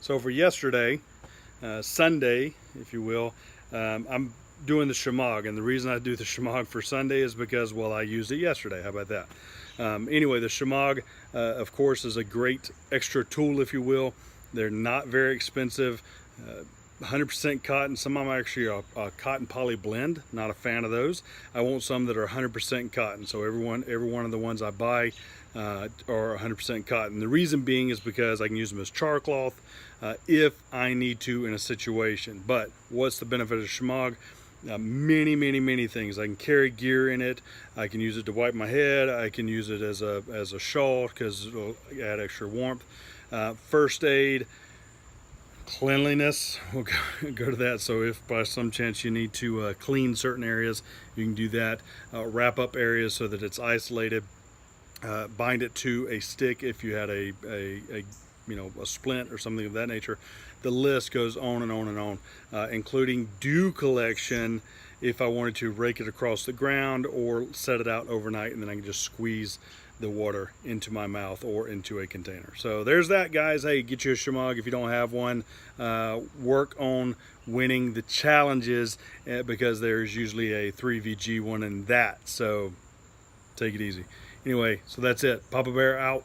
So for yesterday, Sunday, if you will, I'm doing the Shemagh, and the reason I do the Shemagh for Sunday is because, well, I used it yesterday. How about that? Anyway, the Shemagh, of course, is a great extra tool, if you will. They're not very expensive. 100% cotton. Some of them actually are a cotton poly blend. Not a fan of those. I want some that are 100% cotton. So every one of the ones I buy are 100% cotton. The reason being is because I can use them as char cloth if I need to in a situation. But what's the benefit of Shemagh? Many things. I can carry gear in it. I can use it to wipe my head. I can use it as a shawl because it'll add extra warmth. First aid, cleanliness, we'll go to that. So if by some chance you need to clean certain areas, you can do that. Wrap up areas so that it's isolated. Bind it to a stick if you had a splint or something of that nature. The list goes on and on and on, including dew collection if I wanted to rake it across the ground or set it out overnight, and then I can just squeeze the water into my mouth or into a container. So there's that, guys. Hey, get you a Shemagh if you don't have one. Work on winning the challenges because there's usually a 3VG one in that. So take it easy. Anyway, so that's it. Papa Bear out.